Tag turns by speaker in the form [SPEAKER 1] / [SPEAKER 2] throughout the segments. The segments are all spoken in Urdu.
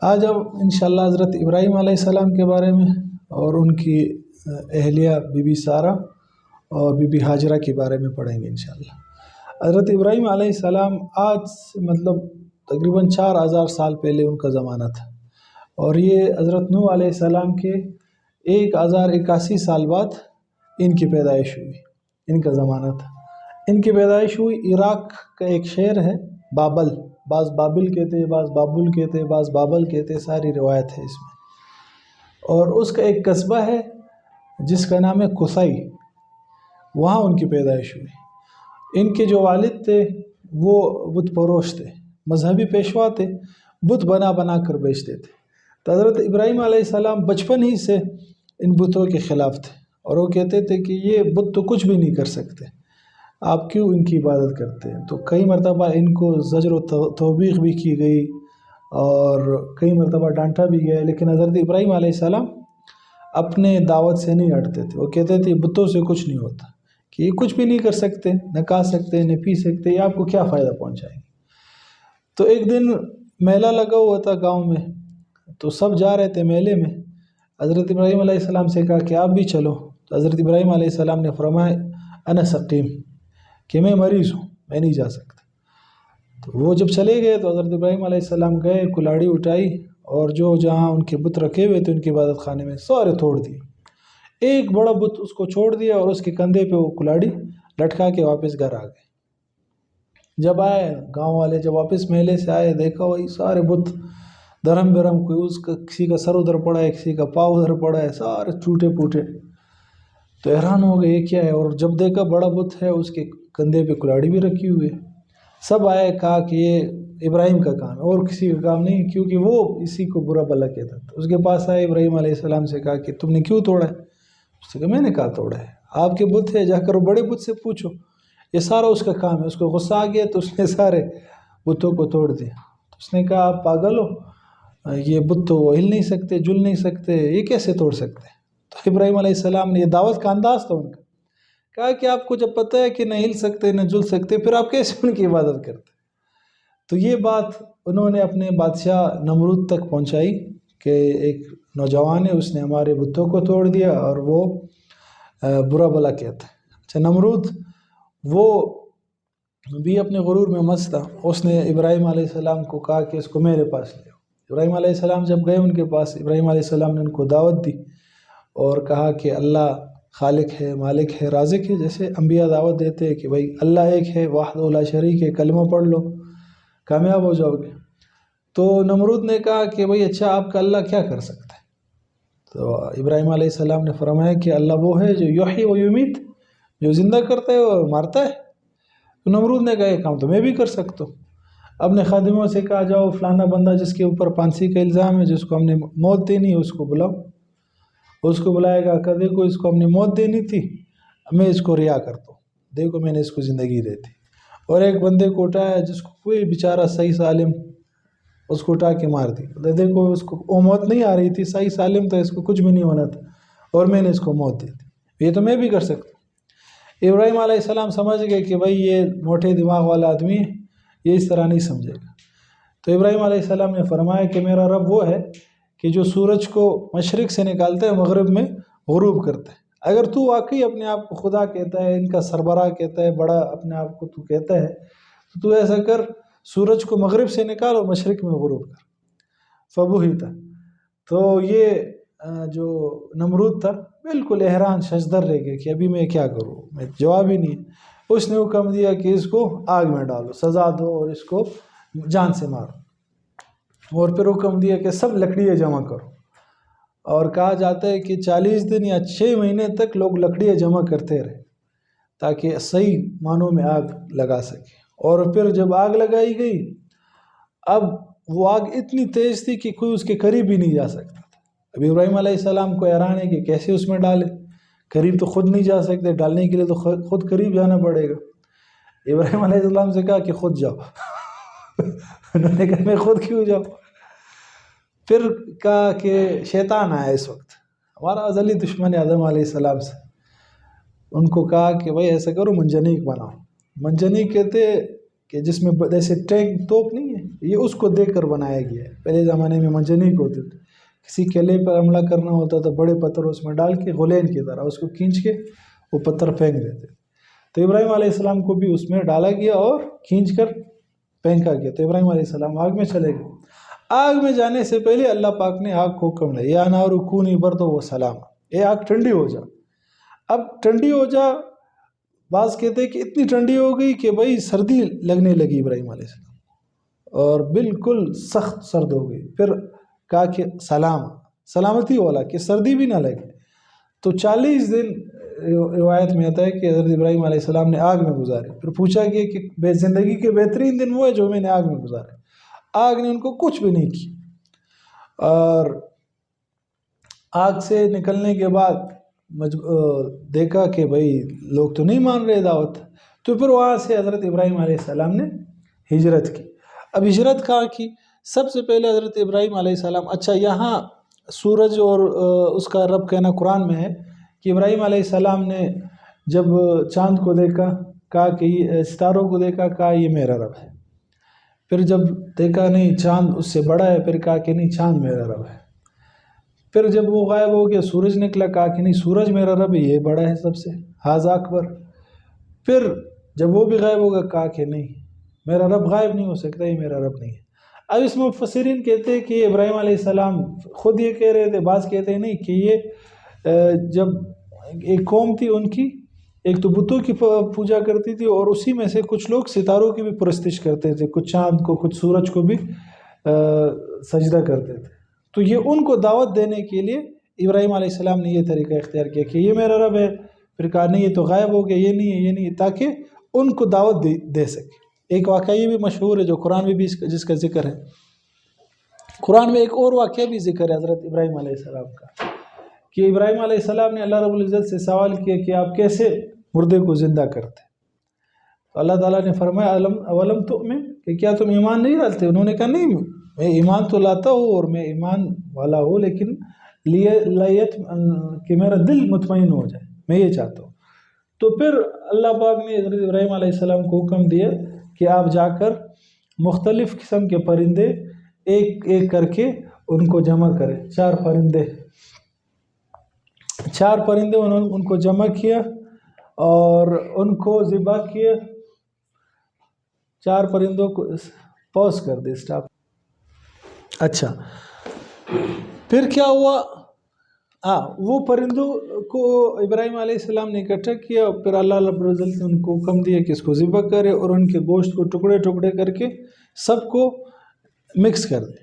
[SPEAKER 1] آج اب انشاءاللہ حضرت ابراہیم علیہ السلام کے بارے میں اور ان کی اہلیہ بی بی سارہ اور بی بی ہاجرہ کے بارے میں پڑھیں گے انشاءاللہ۔ حضرت ابراہیم علیہ السلام آج سے مطلب تقریباً 4000 سال پہلے ان کا زمانہ تھا، اور یہ حضرت نوح علیہ السلام کے 1081 سال بعد ان کی پیدائش ہوئی، ان کا زمانہ تھا۔ ان کی پیدائش ہوئی عراق کا ایک شہر ہے بابل، بعض بابل کہتے ہیں، بعض بابل کہتے ہیں، بعض بابل کہتے ہیں، ساری روایت ہے اس میں۔ اور اس کا ایک قصبہ ہے جس کا نام ہے قصی، وہاں ان کی پیدائش ہوئی۔ ان کے جو والد تھے وہ بت پروش تھے، مذہبی پیشوا تھے، بت بنا بنا کر بیچتے تھے۔ تو حضرت ابراہیم علیہ السلام بچپن ہی سے ان بتوں کے خلاف تھے، اور وہ کہتے تھے کہ یہ بت تو کچھ بھی نہیں کر سکتے، آپ کیوں ان کی عبادت کرتے ہیں؟ تو کئی مرتبہ ان کو زجر و توبیخ بھی کی گئی اور کئی مرتبہ ڈانٹا بھی گیا، لیکن حضرت ابراہیم علیہ السلام اپنے دعوت سے نہیں ہٹتے تھے۔ وہ کہتے تھے بتوں سے کچھ نہیں ہوتا، کہ یہ کچھ بھی نہیں کر سکتے، نہ کھا سکتے نہ پی سکتے، یہ آپ کو کیا فائدہ پہنچائیں گے۔ تو ایک دن میلہ لگا ہوا تھا گاؤں میں، تو سب جا رہے تھے میلے میں۔ حضرت ابراہیم علیہ السلام سے کہا کہ آپ بھی چلو، تو حضرت ابراہیم علیہ السلام نے فرمایا انا سقیم، کہ میں مریض ہوں، میں نہیں جا سکتا۔ تو وہ جب چلے گئے تو حضرت ابراہیم علیہ السلام گئے، کلاڑی اٹھائی، اور جو جہاں ان کے بت رکھے ہوئے تھے ان کی عبادت خانے میں سارے توڑ دیے۔ ایک بڑا بت اس کو چھوڑ دیا، اور اس کے کندھے پہ وہ کلاڑی لٹکا کے واپس گھر آ گئے۔ جب آئے گاؤں والے، جب واپس میلے سے آئے، دیکھا وہی سارے بت درہم برہم، کوئی اس کا کسی کا سر ادھر پڑا ہے، کسی کا پاؤں ادھر پڑا ہے، سارے ٹوٹے پوٹے۔ تو حیران ہو گئے یہ کیا ہے، اور جب دیکھا بڑا بت ہے، اس کے کندھے پہ کلاڑی بھی رکھی ہوئی ہے۔ سب آئے، کہا کہ یہ ابراہیم کا کام ہے اور کسی کا کام نہیں، کیونکہ وہ اسی کو برا بھلا کہتا تھا۔ اس کے پاس آئے، ابراہیم علیہ السلام سے کہا کہ تم نے کیوں توڑا ہے؟ اس نے کہا میں نے کہا توڑا ہے، آپ کے بت ہے، جا کر بڑے بت سے پوچھو، یہ سارا اس کا کام ہے۔ اس کو غصہ آ گیا تو اس نے سارے بتوں کو توڑ دیا۔ تو اس نے کہا آپ پاگل ہو، یہ بت تو ہل نہیں سکتے، جل نہیں سکتے، یہ کیسے توڑ سکتے؟ تو ابراہیم علیہ السلام نے، یہ دعوت کا انداز تھا ان کا، کہا کہ آپ کو جب پتہ ہے کہ نہ ہل سکتے نہ جل سکتے، پھر آپ کیسے ان کی عبادت کرتے؟ تو یہ بات انہوں نے اپنے بادشاہ نمرود تک پہنچائی کہ ایک نوجوان ہے، اس نے ہمارے بتوں کو توڑ دیا اور وہ برا بھلا کہتا ہے۔ اچھا، نمرود وہ بھی اپنے غرور میں مست تھا، اس نے ابراہیم علیہ السلام کو کہا کہ اس کو میرے پاس لے آؤ۔ ابراہیم علیہ السلام جب گئے ان کے پاس، ابراہیم علیہ السلام نے ان کو دعوت دی اور کہا کہ اللہ خالق ہے، مالک ہے، رازق ہے، جیسے انبیاء دعوت دیتے ہیں کہ بھائی اللہ ایک ہے، وحدہ لا شریک ہے، کلمہ پڑھ لو کامیاب ہو جاؤ گے۔ تو نمرود نے کہا کہ بھائی اچھا آپ کا اللہ کیا کر سکتا ہے؟ تو ابراہیم علیہ السلام نے فرمایا کہ اللہ وہ ہے جو یحیی و یمیت، جو زندہ کرتا ہے اور مارتا ہے۔ تو نمرود نے کہا یہ کام تو میں بھی کر سکتا ہوں۔ اپنے خادموں سے کہا جاؤ فلانا بندہ جس کے اوپر پھانسی کا الزام ہے، جس کو ہم نے موت دینی ہے، اس کو بلاؤ۔ اس کو بلائے گا کہ دیکھو اس کو ہم نے موت دینی تھی، میں اس کو رہا کرتا ہوں، دیکھو میں نے اس کو زندگی دی تھی۔ اور ایک بندے کو اٹھایا جس کو کوئی بیچارہ صحیح سالم، اس کو اٹھا کے مار دی، دیکھو اس کو وہ موت نہیں آ رہی تھی، صحیح سالم تھا، اس کو کچھ بھی نہیں ہونا تھا، اور میں نے اس کو موت دی تھی، یہ تو میں بھی کر سکتا ہوں۔ ابراہیم علیہ السلام سمجھ گئے کہ بھائی یہ موٹے دماغ والا آدمی ہے، یہ اس طرح نہیں سمجھے گا۔ تو ابراہیم علیہ السلام نے فرمایا کہ میرا رب وہ ہے کہ جو سورج کو مشرق سے نکالتا ہے مغرب میں غروب کرتا ہے۔ اگر تو واقعی اپنے آپ کو خدا کہتا ہے، ان کا سربراہ کہتا ہے، بڑا اپنے آپ کو تو کہتا ہے، تو ایسا کر، سورج کو مغرب سے نکال اور مشرق میں غروب کر۔ فبہتا، تو یہ جو نمرود تھا بالکل حیران ششدر رہ گئے کہ ابھی میں کیا کروں، میں جواب ہی نہیں ہے۔ اس نے حکم دیا کہ اس کو آگ میں ڈالو، سزا دو اور اس کو جان سے مارو، اور پھر حکم دیا کہ سب لکڑیاں جمع کرو۔ اور کہا جاتا ہے کہ 40 دن یا 6 مہینے تک لوگ لکڑیاں جمع کرتے رہے تاکہ صحیح معنوں میں آگ لگا سکے۔ اور پھر جب آگ لگائی گئی، اب وہ آگ اتنی تیز تھی کہ کوئی اس کے قریب بھی نہیں جا سکتا تھا۔ اب ابراہیم علیہ السلام کو حیران ہے کہ کیسے اس میں ڈالے، قریب تو خود نہیں جا سکتے، ڈالنے کے لیے تو خود قریب جانا پڑے گا۔ ابراہیم علیہ السلام سے کہا کہ خود جاؤ۔ انہوں نے کہا میں خود کیوں جاؤں؟ پھر کہا کہ شیطان آیا اس وقت، ہمارا ازلی دشمن آدم علیہ السلام سے، ان کو کہا کہ بھائی ایسا کرو منجنیق بناؤ۔ منجنیق کہتے کہ جس میں جیسے ٹینک توپ نہیں ہے، یہ اس کو دیکھ کر بنایا گیا ہے۔ پہلے زمانے میں منجنیق ہوتے تھے، کسی قلعے پر حملہ کرنا ہوتا تو بڑے پتھر اس میں ڈال کے غلین کی طرح اس کو کھینچ کے وہ پتھر پھینک دیتے۔ تو ابراہیم علیہ السلام کو بھی اس میں ڈالا گیا اور کھینچ کر پھینکا گیا، تو ابراہیم علیہ السلام آگ میں چلے گئے۔ آگ میں جانے سے پہلے اللہ پاک نے آگ کو حکم دیا، یا نار کونی بردا و سلام، اے آگ ٹھنڈی ہو جا۔ اب ٹھنڈی ہو جا، بعض کہتے ہیں کہ اتنی ٹھنڈی ہو گئی کہ بھائی سردی لگنے لگی ابراہیم علیہ السلام، اور بالکل سخت سرد ہو گئی۔ پھر کہا کہ سلامتی والا، کہ سردی بھی نہ لگے۔ تو 40 دن روایت میں آتا ہے کہ حضرت ابراہیم علیہ السلام نے آگ میں گزارے۔ پھر پوچھا گیا کہ زندگی کے بہترین دن وہ ہے جو میں نے آگ میں گزارے۔ آگ نے ان کو کچھ بھی نہیں کی، اور آگ سے نکلنے کے بعد دیکھا کہ بھئی لوگ تو نہیں مان رہے دعوت، تو پھر وہاں سے حضرت ابراہیم علیہ السلام نے ہجرت کی۔ اب ہجرت کہاں کی؟ سب سے پہلے حضرت ابراہیم علیہ السلام، اچھا یہاں سورج اور اس کا رب کہنا قرآن میں ہے کہ ابراہیم علیہ السلام نے جب چاند کو دیکھا، کہا کہ ستاروں کو دیکھا، کہا یہ میرا رب ہے۔ پھر جب دیکھا نہیں چاند اس سے بڑا ہے، پھر کہا کہ نہیں چاند میرا رب ہے۔ پھر جب وہ غائب ہو گیا، سورج نکلا، کہا کہ نہیں سورج میرا رب ہے، یہ بڑا ہے سب سے، ھذا اکبر۔ پھر جب وہ بھی غائب ہو گیا، کہا کہ نہیں میرا رب غائب نہیں ہو سکتا، یہ میرا رب نہیں ہے۔ اب اس میں مفسرین کہتے ہیں کہ ابراہیم علیہ السلام خود یہ کہہ رہے تھے، بعض کہتے ہیں نہیں، کہ یہ جب ایک قوم تھی ان کی، ایک تو بتوں کی پوجا کرتی تھی، اور اسی میں سے کچھ لوگ ستاروں کی بھی پرستش کرتے تھے، کچھ چاند کو، کچھ سورج کو بھی سجدہ کرتے تھے۔ تو یہ ان کو دعوت دینے کے لیے ابراہیم علیہ السلام نے یہ طریقہ اختیار کیا کہ یہ میرا رب ہے۔ پھر کہا نہیں یہ تو غائب ہو گیا، یہ نہیں ہے، یہ نہیں ہے، تاکہ ان کو دعوت دے سکے۔ ایک واقعہ یہ بھی مشہور ہے جو قرآن میں بھی جس کا ذکر ہے۔ قرآن میں ایک اور واقعہ بھی ذکر ہے حضرت ابراہیم علیہ السلام کا، کہ ابراہیم علیہ السلام نے اللہ رب العزت سے سوال کیا کہ آپ کیسے مردے کو زندہ کرتے؟ تو اللہ تعالیٰ نے فرمایا اولم تؤمن، کہ کیا تم ایمان نہیں ڈالتے؟ انہوں نے کہا نہیں میں ایمان تو لاتا ہوں اور میں ایمان والا ہوں، لیکن کہ میرا دل مطمئن ہو جائے، میں یہ چاہتا ہوں۔ تو پھر اللہ پاک نے حضرت ابراہیم علیہ السلام کو حکم دیا کہ آپ جا کر مختلف قسم کے پرندے ایک ایک کر کے ان کو جمع کریں، 4 پرندے انہوں نے ان کو جمع کیا اور ان کو ذبح کیا۔ 4 پرندوں کو پوز کر دے، اسٹاپ۔ اچھا پھر کیا ہوا؟ وہ پرندوں کو ابراہیم علیہ السلام نے اکٹھا کیا، پھر اللہ رب العزت نے ان کو حکم دیا کہ اس کو ذبح کرے اور ان کے گوشت کو ٹکڑے ٹکڑے کر کے سب کو مکس کر دے۔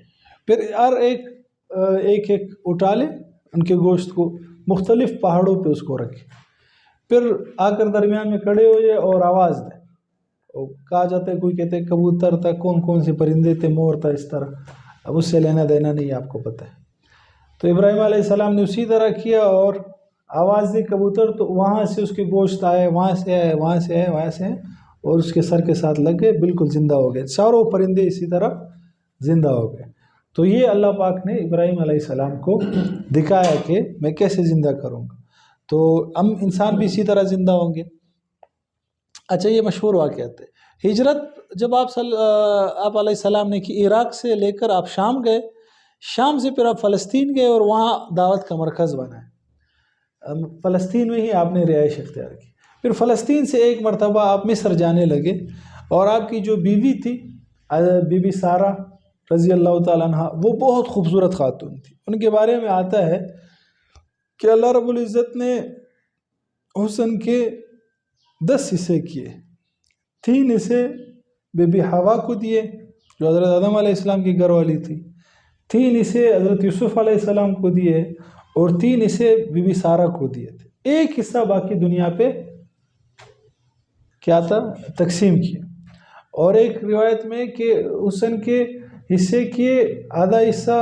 [SPEAKER 1] پھر ہر ایک اٹھا لے ان کے گوشت کو، مختلف پہاڑوں پہ اس کو رکھے، پھر آ کر درمیان میں کھڑے ہو جائے اور آواز دے۔ کہا جاتا ہے، کوئی کہتے ہیں کبوتر تھا، کون سے پرندے تھے، مور تھا، اس طرح، اب اس سے لینا دینا نہیں، آپ کو پتہ ہے۔ تو ابراہیم علیہ السلام نے اسی طرح کیا اور آواز دی کبوتر، تو وہاں سے اس کے گوشت آئے، وہاں سے آئے، وہاں سے آئے، وہاں سے آئے، اور اس کے سر کے ساتھ لگ گئے، بالکل زندہ ہو گئے، 4 پرندے اسی طرح زندہ ہو گئے۔ تو یہ اللہ پاک نے ابراہیم علیہ السلام کو دکھایا کہ میں کیسے زندہ کروں گا، تو ہم انسان بھی اسی طرح زندہ ہوں گے۔ اچھا یہ مشہور واقعات ہے۔ ہجرت جب آپ علیہ السلام نے کی، عراق سے لے کر آپ شام گئے، شام سے پھر آپ فلسطین گئے اور وہاں دعوت کا مرکز بنا۔ فلسطین میں ہی آپ نے رہائش اختیار کی۔ پھر فلسطین سے ایک مرتبہ آپ مصر جانے لگے، اور آپ کی جو بیوی تھی بی بی سارہ رضی اللہ تعالیٰ عنہ، وہ بہت خوبصورت خاتون تھی۔ ان کے بارے میں آتا ہے کہ اللہ رب العزت نے حسن کے 10 حصے کیے، 3 حصے بی بی حوا کو دیے جو حضرت آدم علیہ السلام کی گھر والی تھی، 3 حصے حضرت یوسف علیہ السلام کو دیے، اور 3 حصے بی بی سارہ کو دیے تھے۔ ایک حصہ باقی دنیا پہ کیا تھا؟ تقسیم کیا۔ اور ایک روایت میں کہ حسن کے حصے کیے، آدھا حصہ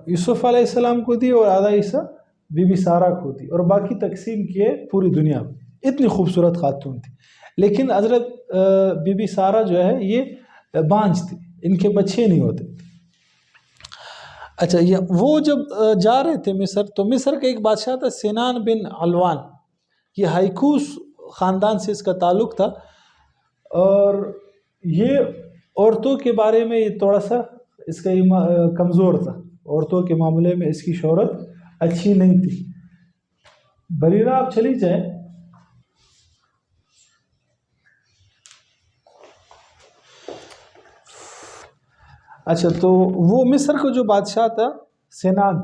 [SPEAKER 1] یوسف علیہ السلام کو دی اور آدھا حصہ بی بی سارہ کو دی، اور باقی تقسیم کیے پوری دنیا میں۔ اتنی خوبصورت خاتون تھی، لیکن حضرت بی بی سارہ جو ہے یہ بانجھ تھی، ان کے بچے نہیں ہوتے۔ اچھا وہ جب جا رہے تھے مصر، تو مصر کا ایک بادشاہ تھا سنان بن علوان، یہ ہائکوس خاندان سے اس کا تعلق تھا، اور یہ عورتوں کے بارے میں یہ تھوڑا سا اس کا کمزور تھا، عورتوں کے معاملے میں اس کی شہرت اچھی نہیں تھی۔ بریرہ آپ چلی جائیں۔ اچھا، تو وہ مصر کا جو بادشاہ تھا سنان،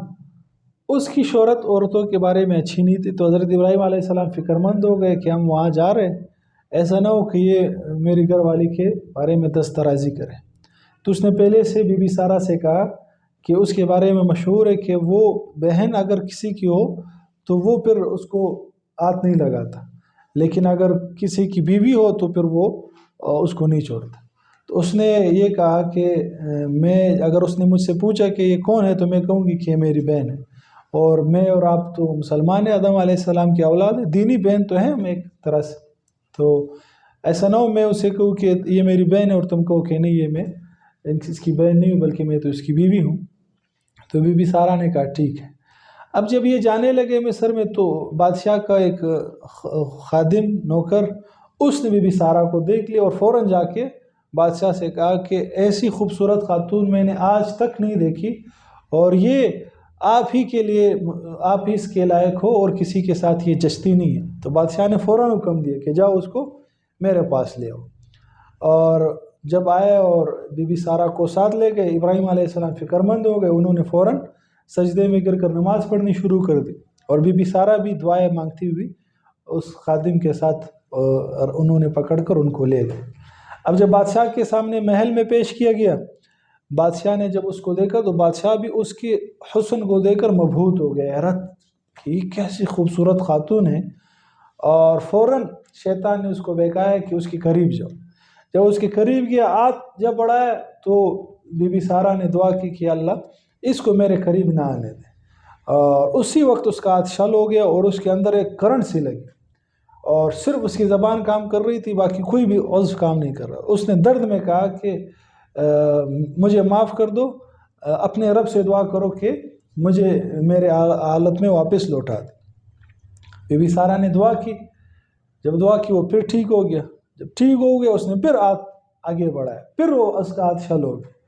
[SPEAKER 1] اس کی شہرت عورتوں کے بارے میں اچھی نہیں تھی، تو حضرت ابراہیم علیہ السلام فکر مند ہو گئے کہ ہم وہاں جا رہے ہیں، ایسا نہ ہو کہ یہ میری گھر والی کے بارے میں دست درازی کرے۔ تو اس نے پہلے سے بی بی سارہ سے کہا کہ اس کے بارے میں مشہور ہے کہ وہ بہن اگر کسی کی ہو تو وہ پھر اس کو ہاتھ نہیں لگاتا، لیکن اگر کسی کی بیوی ہو تو پھر وہ اس کو نہیں چھوڑتا۔ تو اس نے یہ کہا کہ میں اگر اس نے مجھ سے پوچھا کہ یہ کون ہے تو میں کہوں گی کہ یہ میری بہن ہے، اور میں اور آپ تو مسلمان ہیں، آدم علیہ السلام کی اولاد ہے، دینی بہن تو ہیں ہم ایک طرح سے، تو ایسا نہ ہو میں اسے کہوں کہ یہ میری بہن ہے اور تم کہو کہ نہیں یہ میں اس کی بہن نہیں ہوں بلکہ میں تو اس کی بیوی ہوں۔ تو بی بی سارہ نے کہا ٹھیک ہے۔ اب جب یہ جانے لگے مصر میں تو بادشاہ کا ایک خادم نوکر اس نے بی بی سارہ کو دیکھ لیا اور فوراً جا کے بادشاہ سے کہا کہ ایسی خوبصورت خاتون میں نے آج تک نہیں دیکھی، اور یہ آپ ہی کے لیے، آپ ہی اس کے لائق ہو اور کسی کے ساتھ یہ جچتی نہیں ہے۔ تو بادشاہ نے فوراً حکم دیا کہ جاؤ اس کو میرے پاس لے آؤ، اور جب آئے اور بی بی سارہ کو ساتھ لے گئے، ابراہیم علیہ السلام فکر مند ہو گئے، انہوں نے فوراً سجدے میں گر کر نماز پڑھنی شروع کر دی، اور بی بی سارہ بھی دعائیں مانگتی ہوئی اس خادم کے ساتھ، اور انہوں نے پکڑ کر ان کو لے گئے۔ اب جب بادشاہ کے سامنے محل میں پیش کیا گیا، بادشاہ نے جب اس کو دیکھا تو بادشاہ بھی اس کے حسن کو دیکھ کر مبہوت ہو گیا، حیرت کہ یہ کیسی خوبصورت خاتون ہے، اور فوراً شیطان نے اس کو بہکایا کہ اس کے قریب جاؤ۔ جب اس کے قریب گیا، ہاتھ جب بڑھایا تو بی بی سارہ نے دعا کی کہ اللہ اس کو میرے قریب نہ آنے دے، اور اسی وقت اس کا ہاتھ شل ہو گیا اور اس کے اندر ایک کرنٹ سی لگی، اور صرف اس کی زبان کام کر رہی تھی، باقی کوئی بھی عضو کام نہیں کر رہا۔ اس نے درد میں کہا کہ مجھے معاف کر دو، اپنے رب سے دعا کرو کہ مجھے میرے حالت میں واپس لوٹا دے۔ بی بی سارہ نے دعا کی، جب دعا کی وہ پھر ٹھیک ہو گیا، جب ٹھیک ہو گیا اس نے پھر ہاتھ آگے بڑھایا، پھر وہ اس کا ہاتھ شل ہو گیا۔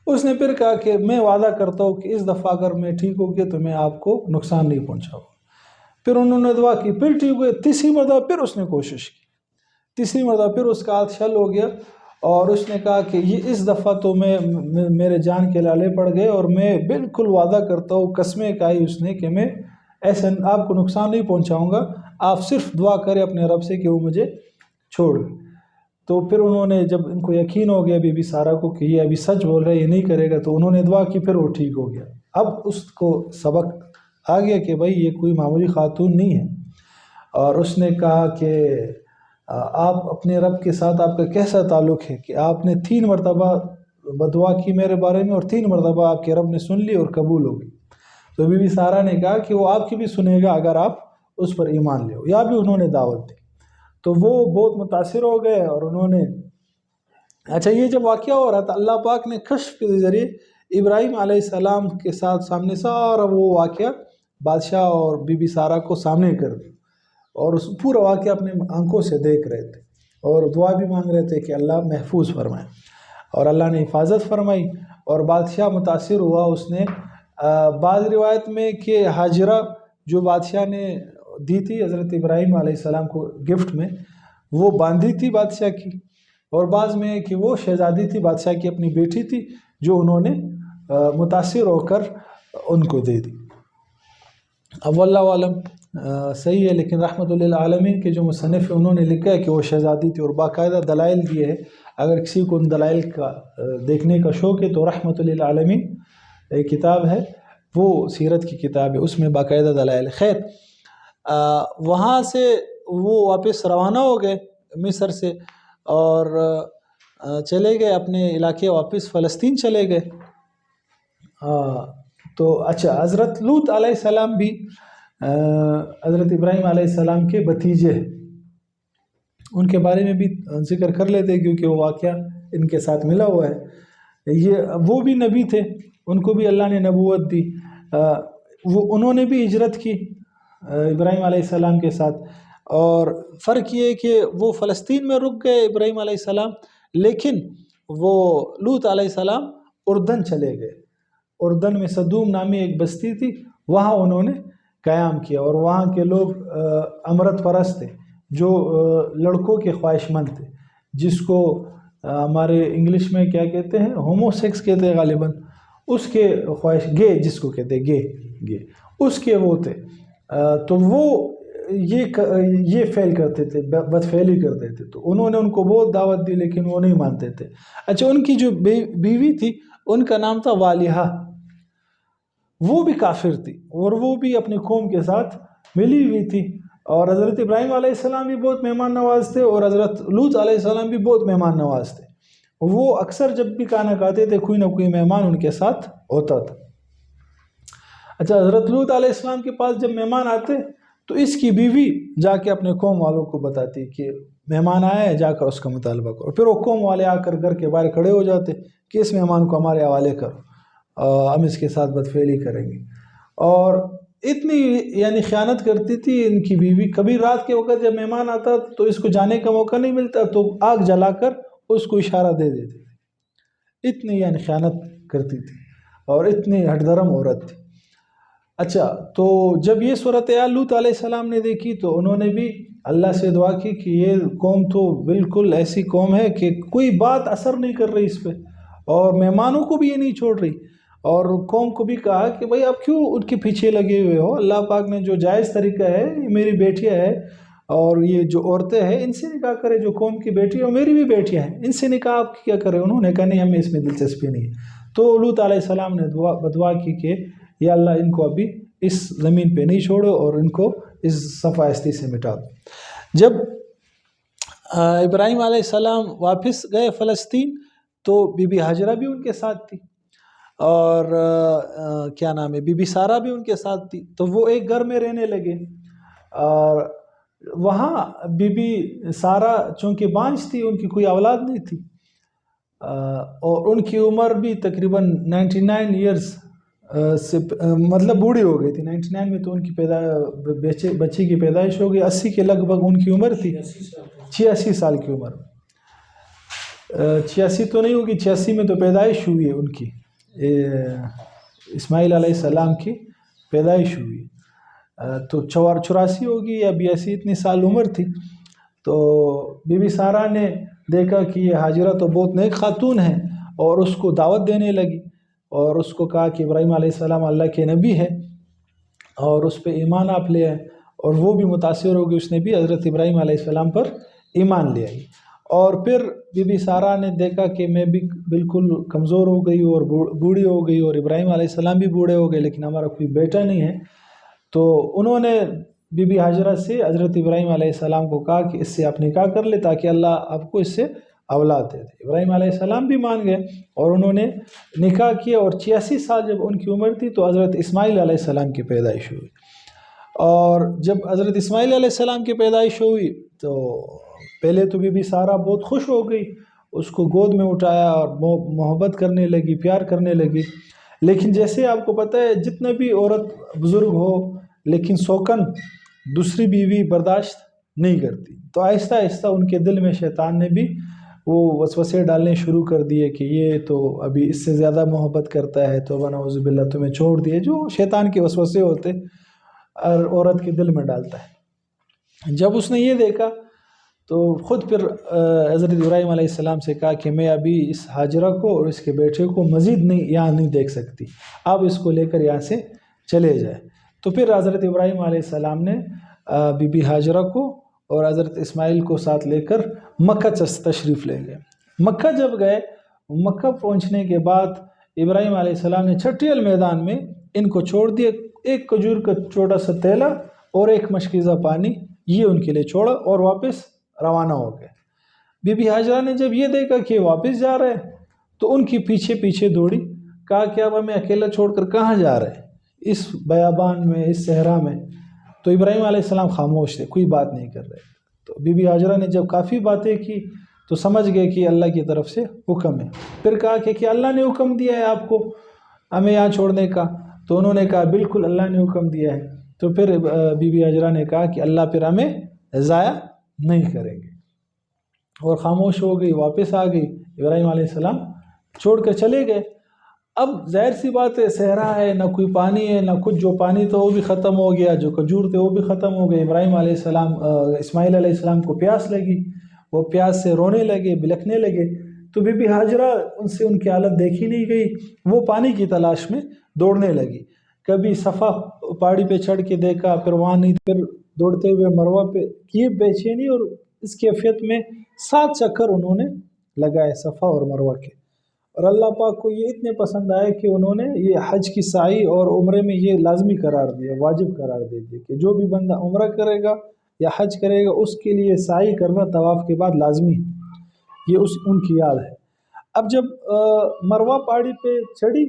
[SPEAKER 1] اس نے پھر کہا کہ میں وعدہ کرتا ہوں کہ اس دفعہ اگر میں ٹھیک ہو گیا تو میں آپ کو نقصان نہیں پہنچاؤں۔ پھر انہوں نے دعا کی، پھر ٹھیک ہوئے، تیسری مرتبہ پھر اس نے کوشش کی، تیسری مرتبہ پھر اس کا ہاتھ شل ہو گیا، اور اس نے کہا کہ یہ اس دفعہ تو میں میرے جان کے لالے پڑ گئے، اور میں بالکل وعدہ کرتا ہوں، قسمیں کھائی اس نے کہ میں ایسا آپ کو نقصان نہیں پہنچاؤں گا، آپ صرف دعا کریں اپنے رب سے کہ وہ مجھے چھوڑ۔ تو پھر انہوں نے جب ان کو یقین ہو گیا بی بی سارہ کو کہ یہ ابھی سچ بول رہا ہے، یہ نہیں کرے گا، تو انہوں نے دعا کی، پھر وہ ٹھیک ہو گیا۔ اب اس کو سبق آ گیا کہ بھائی یہ کوئی معمولی خاتون نہیں ہے، اور اس نے کہا کہ آپ اپنے رب کے ساتھ آپ کا کیسا تعلق ہے کہ آپ نے 3 مرتبہ بدعا کی میرے بارے میں، اور 3 مرتبہ آپ کے رب نے سن لی اور قبول ہو گئی۔ تو بی بی سارہ نے کہا کہ وہ آپ کی بھی سنے گا اگر آپ اس پر ایمان لے ہو، یا بھی انہوں نے دعوت دی۔ تو وہ بہت متاثر ہو گئے، اور انہوں نے اچھا یہ جب واقعہ ہو رہا تھا، اللہ پاک نے کشف کے ذریعے ابراہیم علیہ السلام کے ساتھ سامنے سارا وہ واقعہ بادشاہ اور بی بی سارہ کو سامنے کر دی، اور اس پورا واقعہ اپنے آنکھوں سے دیکھ رہے تھے، اور دعا بھی مانگ رہے تھے کہ اللہ محفوظ فرمائے، اور اللہ نے حفاظت فرمائی، اور بادشاہ متاثر ہوا۔ اس نے بعض روایت میں کہ ہاجرہ جو بادشاہ نے دی تھی حضرت ابراہیم علیہ السلام کو گفٹ میں، وہ باندھی تھی بادشاہ کی، اور بعض میں کہ وہ شہزادی تھی بادشاہ کی، اپنی بیٹی تھی جو انہوں نے متاثر ہو کر ان کو دے دی۔ اب واللہ عالم صحیح ہے، لیکن رحمت للعالمین کے جو مصنف انہوں نے لکھا ہے کہ وہ شہزادی تھی، اور باقاعدہ دلائل دیے ہے۔ اگر کسی کو ان دلائل کا دیکھنے کا شوق ہے تو رحمت للعالمین ایک کتاب ہے، وہ سیرت کی کتاب ہے، اس میں باقاعدہ دلائل۔ خیر، وہاں سے وہ واپس روانہ ہو گئے مصر سے، اور چلے گئے اپنے علاقے، واپس فلسطین چلے گئے۔ تو اچھا، حضرت لوط علیہ السلام بھی حضرت ابراہیم علیہ السلام کے بھتیجے ہیں، ان کے بارے میں بھی ذکر کر لیتے ہیں کیونکہ وہ واقعہ ان کے ساتھ ملا ہوا ہے۔ وہ بھی نبی تھے، ان کو بھی اللہ نے نبوت دی، انہوں نے بھی ہجرت کی ابراہیم علیہ السلام کے ساتھ، اور فرق یہ ہے کہ وہ فلسطین میں رک گئے ابراہیم علیہ السلام، لیکن وہ لوط علیہ السلام اردن چلے گئے. اردن میں صدوم نامی ایک بستی تھی، وہاں انہوں نے قیام کیا، اور وہاں کے لوگ امرت پرست تھے، جو لڑکوں کے خواہش مند تھے، جس کو ہمارے انگلش میں کیا کہتے ہیں، ہومو سیکس کہتے ہیں غالباً، اس کے خواہش، گے جس کو کہتے ہیں، گے اس کے وہ تھے. تو وہ یہ فعل کرتے تھے، بدفعلی کرتے تھے. تو انہوں نے ان کو بہت دعوت دی لیکن وہ نہیں مانتے تھے. اچھا، ان کی جو بیوی تھی ان کا نام تھا والیہ، وہ بھی کافر تھی اور وہ بھی اپنی قوم کے ساتھ ملی ہوئی تھی. اور حضرت ابراہیم علیہ السلام بھی بہت مہمان نواز تھے اور حضرت لوط علیہ السلام بھی بہت مہمان نواز تھے. وہ اکثر جب بھی کھانا کھاتے تھے کوئی نہ کوئی مہمان ان کے ساتھ ہوتا تھا. اچھا، حضرت لوط علیہ السلام کے پاس جب مہمان آتے تو اس کی بیوی جا کے اپنے قوم والوں کو بتاتی کہ مہمان آیا ہے، جا کر اس کا مطالبہ کرو. پھر وہ قوم والے آ کر گھر کے باہر کھڑے ہو جاتے کہ اس مہمان کو ہمارے حوالے کرو، ہم اس کے ساتھ بدفعلی کریں گے. اور اتنی یعنی خیانت کرتی تھی ان کی بیوی. کبھی رات کے وقت جب مہمان آتا تو اس کو جانے کا موقع نہیں ملتا تو آگ جلا کر اس کو اشارہ دے دیتی تھی. اتنی یعنی خیانت کرتی تھی اور اتنی ہٹ درم عورت تھی. اچھا، تو جب یہ صورتحال لوط علیہ السلام نے دیکھی تو انہوں نے بھی اللہ سے دعا کی کہ یہ قوم تو بالکل ایسی قوم ہے کہ کوئی بات اثر نہیں کر رہی اس پہ، اور مہمانوں کو بھی یہ نہیں چھوڑ رہی. اور قوم کو بھی کہا کہ بھائی آپ کیوں ان کے پیچھے لگے ہوئے ہو، اللہ پاک نے جو جائز طریقہ ہے، یہ میری بیٹیاں ہے اور یہ جو عورتیں ہیں ان سے نکاح کرے، جو قوم کی بیٹی ہے میری بھی بیٹیاں ہیں، ان سے نکاح آپ کیا کرے. انہوں نے کہا نہیں، ہمیں اس میں دلچسپی نہیں ہے. تو لوط علیہ السلام نے بدعا کی کہ یا اللہ ان کو ابھی اس زمین پہ نہیں چھوڑو اور ان کو اس صفائستی سے مٹا دو. جب ابراہیم علیہ السلام واپس گئے فلسطین تو بی بی ہاجرہ بھی ان کے ساتھ تھی اور کیا نام ہے، بی بی سارہ بھی ان کے ساتھ تھی. تو وہ ایک گھر میں رہنے لگے اور وہاں بی بی سارہ چونکہ بانجھ تھی، ان کی کوئی اولاد نہیں تھی اور ان کی عمر بھی تقریباً 99 ایئرز سے مطلب بوڑھی ہو گئی تھی. 99 میں تو ان کی بچی کی پیدائش ہو گئی. 80 کے لگ بھگ ان کی عمر تھی، 86 سال کی عمر. 86 تو نہیں ہوگی، 86 میں تو پیدائش ہوئی ہے ان کی، اسماعیل علیہ السلام کی پیدائش ہوئی. تو 84 ہوگی یا 82 اتنی سال عمر تھی. تو بی بی سارہ نے دیکھا کہ یہ ہاجرہ تو بہت نیک خاتون ہے اور اس کو دعوت دینے لگی اور اس کو کہا کہ ابراہیم علیہ السلام اللہ کے نبی ہے اور اس پہ ایمان آپ لے آئے. اور وہ بھی متاثر ہو گئی، اس نے بھی حضرت ابراہیم علیہ السلام پر ایمان لے آئی. اور پھر بی بی سارہ نے دیکھا کہ میں بھی بالکل کمزور ہو گئی اور بوڑھی ہو گئی اور ابراہیم علیہ السلام بھی بوڑھے ہو گئے لیکن ہمارا کوئی بیٹا نہیں ہے. تو انہوں نے بی بی ہاجرہ سے حضرت ابراہیم علیہ السلام کو کہا کہ اس سے آپ نکاح کر لے تاکہ اللہ آپ کو اس سے اولاد دے دے. ابراہیم علیہ السلام بھی مان گئے اور انہوں نے نکاح کیا. اور 86 سال جب ان کی عمر تھی تو حضرت اسماعیل علیہ السلام کی پیدائش ہوئی. اور جب حضرت اسماعیل علیہ السلام کی پیدائش ہوئی تو پہلے تو بی بی سارہ بہت خوش ہو گئی، اس کو گود میں اٹھایا اور محبت کرنے لگی، پیار کرنے لگی. لیکن جیسے آپ کو پتہ ہے جتنا بھی عورت بزرگ ہو لیکن سوکن دوسری بیوی برداشت نہیں کرتی. تو آہستہ آہستہ ان کے دل میں شیطان نے بھی وہ وسوسے ڈالنے شروع کر دیے کہ یہ تو ابھی اس سے زیادہ محبت کرتا ہے، تو نعوذ باللہ تمہیں چھوڑ دیے. جو شیطان کے وسوسے ہوتے اور عورت کے دل میں ڈالتا ہے. جب اس نے یہ دیکھا تو خود پھر حضرت ابراہیم علیہ السلام سے کہا کہ میں ابھی اس ہاجرہ کو اور اس کے بیٹے کو مزید یہاں نہیں دیکھ سکتی، آپ اس کو لے کر یہاں سے چلے جائیں. تو پھر حضرت ابراہیم علیہ السلام نے بی بی ہاجرہ کو اور حضرت اسماعیل کو ساتھ لے کر مکہ تشریف لے گئے. مکہ جب گئے، مکہ پہنچنے کے بعد ابراہیم علیہ السلام نے چھٹیل میدان میں ان کو چھوڑ دیا. ایک کھجور کا چھوٹا سا تیلا اور ایک مشکیزہ پانی یہ ان کے لیے چھوڑا اور واپس روانہ ہو گئے. بی بی ہاجرہ نے جب یہ دیکھا کہ واپس جا رہے ہیں تو ان کی پیچھے پیچھے دوڑی، کہا کہ اب ہمیں اکیلا چھوڑ کر کہاں جا رہے ہیں اس بیابان میں، اس صحرا میں. تو ابراہیم علیہ السلام خاموش تھے، کوئی بات نہیں کر رہے. تو بی بی ہاجرہ نے جب کافی باتیں کی تو سمجھ گئے کہ اللہ کی طرف سے حکم ہے. پھر کہا کہ اللہ نے حکم دیا ہے آپ کو ہمیں یہاں چھوڑنے کا؟ تو انہوں نے کہا بالکل اللہ نے حکم دیا ہے. تو پھر بی بی ہاجرہ نے کہا کہ اللہ پھر ہمیں ضائع نہیں کریں گے. اور خاموش ہو گئی، واپس آ گئی، ابراہیم علیہ السلام چھوڑ کر چلے گئے۔ اب ظاہر سی بات ہے، صحرا ہے، نہ کوئی پانی ہے نہ کچھ، جو پانی تھا وہ بھی ختم ہو گیا، جو کھجور تھے وہ بھی ختم ہو گئے۔ ابراہیم علیہ السلام اسماعیل علیہ السلام کو پیاس لگی، وہ پیاس سے رونے لگے، بلکنے لگے، تو بی بی ہاجرہ ان سے ان کی حالت دیکھی نہیں گئی، وہ پانی کی تلاش میں دوڑنے لگی۔ کبھی صفا پہاڑی پہ چڑھ کے دیکھا، پھر وہاں نہیں، پھر دوڑتے ہوئے مروہ پہ کی بے چینی، اور اس کیفیت میں 7 چکر انہوں نے لگائے صفا اور مروہ کے۔ اور اللہ پاک کو یہ اتنے پسند آئے کہ انہوں نے یہ حج کی سعی اور عمرے میں یہ لازمی قرار دیا، واجب قرار دے دیا کہ جو بھی بندہ عمرہ کرے گا یا حج کرے گا اس کے لیے سعی کرنا طواف کے بعد لازمی ہے، یہ ان کی یاد ہے۔ اب جب مروہ پہاڑی پہ چڑھی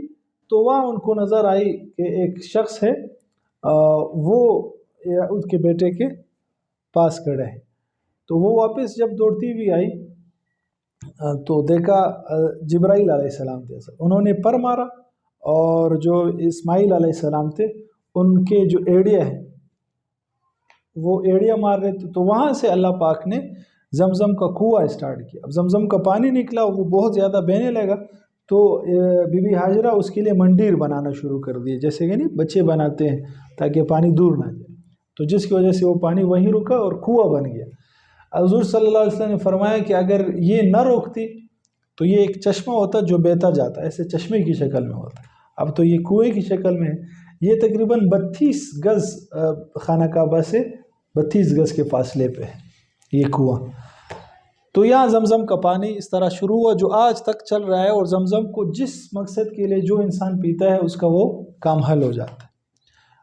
[SPEAKER 1] تو وہاں ان کو نظر آئی کہ ایک شخص ہے، وہ اس کے بیٹے کے پاس کھڑے ہیں، تو وہ واپس جب دوڑتی ہوئی آئی تو دیکھا جبرائیل علیہ السلام تھے، انہوں نے پر مارا، اور جو اسماعیل علیہ السلام تھے ان کے جو ایڑیا ہیں وہ ایڑیا مار رہے تھے، تو وہاں سے اللہ پاک نے زمزم کا کنواں اسٹارٹ کیا۔ اب زمزم کا پانی نکلا، وہ بہت زیادہ بہنے لگا، تو بی بی ہاجرہ اس کے لیے منڈیر بنانا شروع کر دیے، جیسے کہ نہیں بچے بناتے ہیں تاکہ پانی دور نہ جائے، تو جس کی وجہ سے وہ پانی وہیں رکا اور کنواں بن گیا۔ حضور صلی اللہ علیہ وسلم نے فرمایا کہ اگر یہ نہ روکتی تو یہ ایک چشمہ ہوتا جو بہتا جاتا، ایسے چشمے کی شکل میں ہوتا، اب تو یہ کنویں کی شکل میں ہے۔ یہ تقریباً 32 گز خانہ کعبہ سے 32 گز کے فاصلے پہ ہے یہ کنواں۔ تو یہاں زمزم کا پانی اس طرح شروع ہوا جو آج تک چل رہا ہے، اور زمزم کو جس مقصد کے لیے جو انسان پیتا ہے اس کا وہ کام حل ہو جاتا ہے۔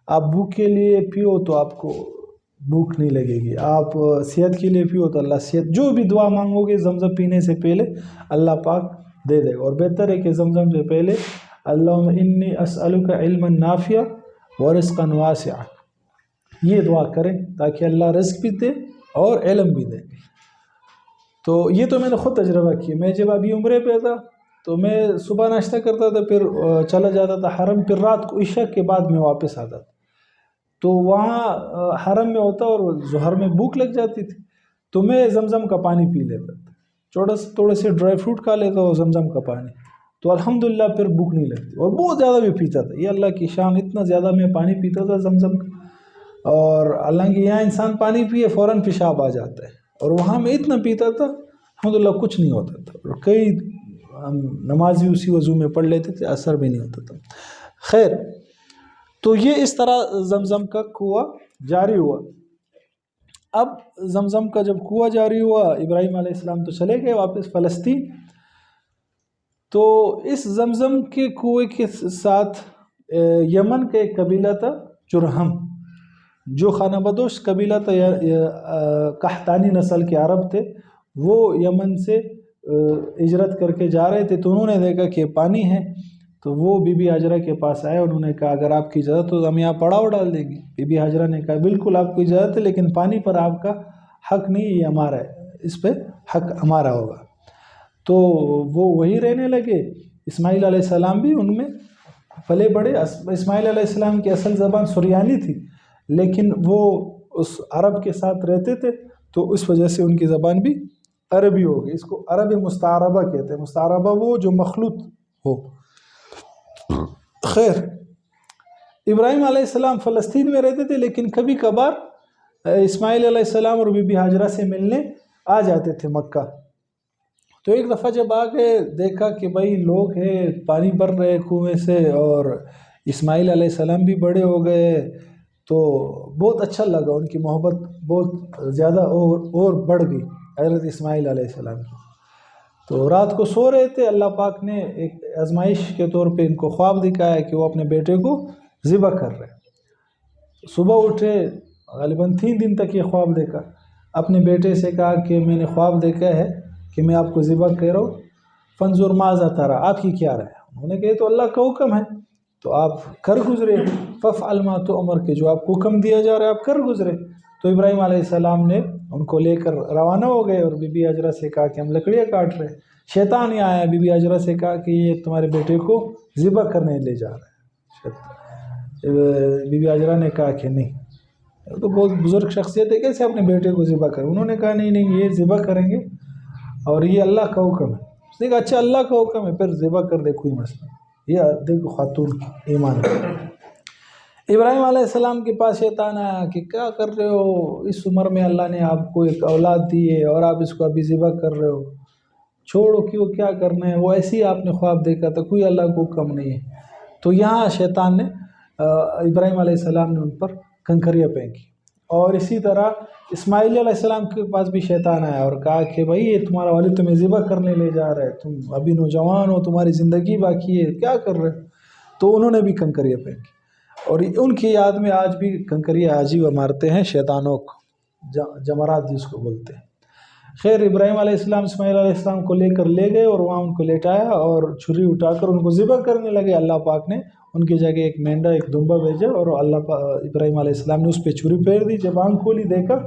[SPEAKER 1] آپ بھوک کے لیے پیو تو آپ کو بھوک نہیں لگے گی، آپ صحت کے لیے پیو تو اللہ صحت، جو بھی دعا مانگو گے زمزم پینے سے پہلے اللہ پاک دے دے گا۔ اور بہتر ہے کہ زمزم سے پہلے اللہم انی اسألک علما نافعا ورزقا واسعا، یہ دعا کریں تاکہ اللہ رزق بھی دے اور علم بھی دے۔ تو یہ تو میں نے خود تجربہ کیا، میں جب ابھی عمرے پہ تھا تو میں صبح ناشتہ کرتا تھا، پھر چلا جاتا تھا حرم، پھر رات کو عشاء کے بعد میں واپس آتا تھا، تو وہاں حرم میں ہوتا اور ظہر میں بھوک لگ جاتی تھی، تو میں زمزم کا پانی پی لیتا تھا، تھوڑے سے ڈرائی فروٹ کھا لیتا اور زمزم کا پانی، تو الحمدللہ پھر بھوک نہیں لگتی، اور بہت زیادہ بھی پیتا تھا، یہ اللہ کی شان، اتنا زیادہ میں پانی پیتا تھا زمزم کا۔ اور حالانکہ یہاں انسان پانی پیے فوراً پیشاب آ جاتا ہے، اور وہاں میں اتنا پیتا تھا الحمدللہ کچھ نہیں ہوتا تھا، اور کئی نمازی اسی وضو میں پڑھ لیتے تھے، اثر بھی نہیں ہوتا تھا۔ خیر، تو یہ اس طرح زمزم کا کنواں جاری ہوا۔ اب زمزم کا جب کنواں جاری ہوا، ابراہیم علیہ السلام تو چلے گئے واپس فلسطین، تو اس زمزم کے کنویں کے ساتھ یمن کا ایک قبیلہ تھا جرہم، جو خانہ بدوش قبیلہ تھا، قحطانی نسل کے عرب تھے، وہ یمن سے ہجرت کر کے جا رہے تھے، تو انہوں نے دیکھا کہ پانی ہے، تو وہ بی بی ہاجرہ کے پاس آئے، انہوں نے کہا اگر آپ کی اجازت ہو تو ہم یہاں پڑاؤ ڈال دیں گے۔ بی بی ہاجرہ نے کہا بالکل آپ کو اجازت ہے، لیکن پانی پر آپ کا حق نہیں، یہ ہمارا ہے، اس پہ حق ہمارا ہوگا۔ تو وہ وہی رہنے لگے۔ اسماعیل علیہ السلام بھی ان میں پلے بڑے۔ اسماعیل علیہ السلام کی اصل زبان سریانی تھی، لیکن وہ اس عرب کے ساتھ رہتے تھے، تو اس وجہ سے ان کی زبان بھی عربی ہو گئی۔ اس کو عربی مستعربہ کہتے ہیں، مستعربہ وہ جو مخلوط ہو۔ خیر، ابراہیم علیہ السلام فلسطین میں رہتے تھے، لیکن کبھی کبھار اسماعیل علیہ السلام اور بی بی ہاجرہ سے ملنے آ جاتے تھے مکہ۔ تو ایک دفعہ جب آ گئے، دیکھا کہ بھائی لوگ ہیں، پانی بھر رہے کنویں سے، اور اسماعیل علیہ السلام بھی بڑے ہو گئے، تو بہت اچھا لگا، ان کی محبت بہت زیادہ اور بڑھ گئی حضرت اسماعیل علیہ السلام کی۔ تو رات کو سو رہے تھے، اللہ پاک نے ایک آزمائش کے طور پہ ان کو خواب دکھایا کہ وہ اپنے بیٹے کو ذبح کر رہے۔ صبح اٹھے، غالباً 3 دن تک یہ خواب دیکھا، اپنے بیٹے سے کہا کہ میں نے خواب دیکھا ہے کہ میں آپ کو ذبح کر رہا ہوں، فانظر ماذا ترى، آپ کی کیا رائے؟ انہوں نے کہا تو اللہ کا حکم ہے، تو آپ کر گزرے، فافعل ما تؤمر، کہ جو آپ کو حکم دیا جا رہا ہے آپ کر گزرے۔ تو ابراہیم علیہ السلام نے ان کو لے کر روانہ ہو گئے، اور بی بی ہاجرہ سے کہا کہ ہم لکڑیاں کاٹ رہے ہیں۔ شیطان یہ آیا، بی بی ہاجرہ سے کہا کہ یہ تمہارے بیٹے کو ذبح کرنے لے جا رہا ہے۔ بی بی ہاجرہ نے کہا کہ نہیں، تو بہت بزرگ شخصیت ہے، کیسے اپنے بیٹے کو ذبح کریں؟ انہوں نے کہا نہیں نہیں، یہ ذبح کریں گے، اور یہ اللہ کا حکم ہے. اس نے کہا اچھا اللہ کا حکم ہے پھر ذبح کر دے، کوئی مسئلہ. یہ دیکھو خاتون کی ایمان. ابراہیم علیہ السلام کے پاس شیطان آیا کہ کیا کر رہے ہو، اس عمر میں اللہ نے آپ کو ایک اولاد دی ہے اور آپ اس کو ابھی ذبح کر رہے ہو، چھوڑو کیوں، کیا کرنا ہے. وہ ایسے ہی آپ نے خواب دیکھا تھا، کوئی اللہ کو حکم نہیں ہے. تو یہاں شیطان نے ابراہیم علیہ السلام نے ان پر کنکریاں پھینکی. اور اسی طرح اسماعیل علیہ السلام کے پاس بھی شیطان آیا اور کہا کہ بھائی یہ تمہارا والد تمہیں ذبح کرنے لے جا رہا ہے، تم ابھی نوجوان ہو، تمہاری زندگی باقی ہے، کیا کر رہے. تو انہوں نے بھی کنکریاں پھینکی. اور ان کی یاد میں آج بھی کنکریاں آج ہی وہ مارتے ہیں شیطانوں کو، جمرات جس کو بولتے ہیں. خیر ابراہیم علیہ السلام اسماعیل علیہ السلام کو لے کر لے گئے اور وہاں ان کو لیٹایا اور چھری اٹھا کر ان کو ذبح کرنے لگے. اللہ پاک نے ان کی جگہ ایک مینڈا، ایک دمبا بھیجا اور ابراہیم علیہ السلام نے اس پہ چھری پھیر دی. جب آنکھ کھولی دیکھا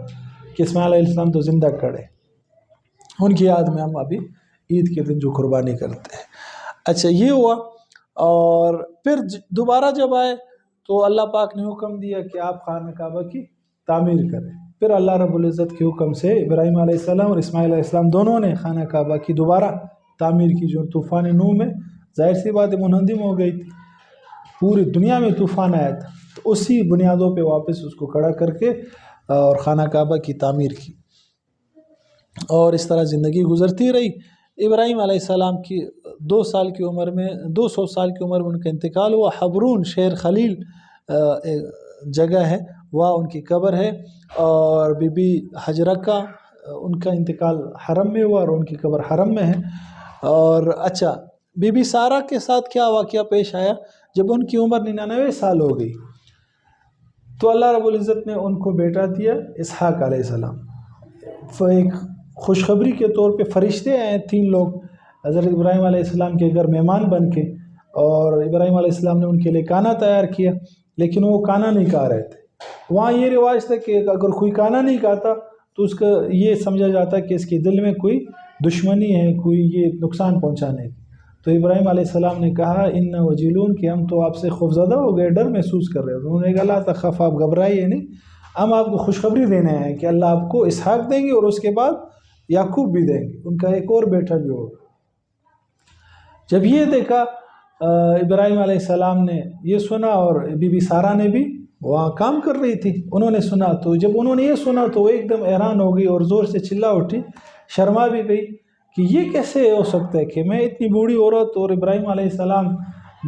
[SPEAKER 1] کہ اسماعیل علیہ السلام تو زندہ کھڑے. ان کی یاد میں ہم ابھی عید کے دن جو قربانی کرتے ہیں. اچھا یہ ہوا. اور پھر دوبارہ جب آئے تو اللہ پاک نے حکم دیا کہ آپ خانہ کعبہ کی تعمیر کریں. پھر اللہ رب العزت کے حکم سے ابراہیم علیہ السلام اور اسماعیل علیہ السلام دونوں نے خانہ کعبہ کی دوبارہ تعمیر کی. جو طوفان نوح میں ظاہر سی بات منہدم ہو گئی تھی، پوری دنیا میں طوفان آیا تھا، تو اسی بنیادوں پہ واپس اس کو کھڑا کر کے اور خانہ کعبہ کی تعمیر کی. اور اس طرح زندگی گزرتی رہی. ابراہیم علیہ السلام کی 200 سال کی عمر میں ان کا انتقال ہوا. حبرون شہر خلیل جگہ ہے، وہاں ان کی قبر ہے. اور بی بی حجرہ کا ان کا انتقال حرم میں ہوا اور ان کی قبر حرم میں ہے. اور اچھا بی بی سارہ کے ساتھ کیا واقعہ پیش آیا، جب ان کی عمر 99 سال ہو گئی تو اللہ رب العزت نے ان کو بیٹا دیا اسحاق علیہ السلام. ایک خوشخبری کے طور پہ فرشتے آئے 3 لوگ حضرت ابراہیم علیہ السلام کے گھر مہمان بن کے، اور ابراہیم علیہ السلام نے ان کے لیے کھانا تیار کیا، لیکن وہ کھانا نہیں کھا رہے تھے. وہاں یہ رواج تھا کہ اگر کوئی کھانا نہیں کھاتا تو اس کا یہ سمجھا جاتا کہ اس کے دل میں کوئی دشمنی ہے، کوئی یہ نقصان پہنچانے کی. تو ابراہیم علیہ السلام نے کہا ان وجلون کہ ہم تو آپ سے خوفزدہ ہو گئے، ڈر محسوس کر رہے ہیں. انہوں نے کہا لا تخف، آپ گھبرائیے نہیں، ہم آپ کو خوشخبری دینے ہیں کہ اللہ آپ کو اسحاق دیں گے اور اس کے بعد یعقوب بھی دیں گے، ان کا ایک اور بیٹا بھی ہوگا. جب یہ دیکھا ابراہیم علیہ السلام نے یہ سنا، اور بی بی سارہ نے بھی وہاں کام کر رہی تھی، انہوں نے سنا. تو جب انہوں نے یہ سنا تو وہ ایک دم حیران ہو گئی اور زور سے چلا اٹھی، شرما بھی گئی کہ یہ کیسے ہو سکتا ہے کہ میں اتنی بوڑھی عورت اور ابراہیم علیہ السلام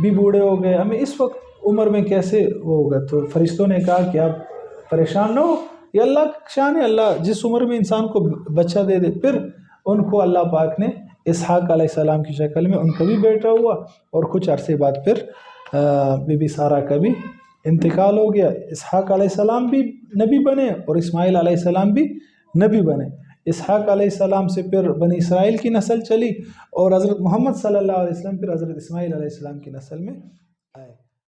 [SPEAKER 1] بھی بوڑھے ہو گئے، ہمیں اس وقت عمر میں کیسے ہوگا. تو فرشتوں نے کہا کہ آپ پریشان نہ ہو، یہ اللہ کا شان ہے، اللہ جس عمر میں انسان کو بچہ دے دے. پھر ان کو اللہ پاک نے اسحاق علیہ السلام کی شکل میں ان کا بھی بیٹا ہوا، اور کچھ عرصے بعد پھر بی بی سارہ کا بھی انتقال ہو گیا. اسحاق علیہ السلام بھی نبی بنے اور اسماعیل علیہ السلام بھی نبی بنے. اسحاق علیہ السلام سے پھر بنی اسرائیل کی نسل چلی، اور حضرت محمد صلی اللہ علیہ وسلم پھر حضرت اسماعیل علیہ السلام کی نسل میں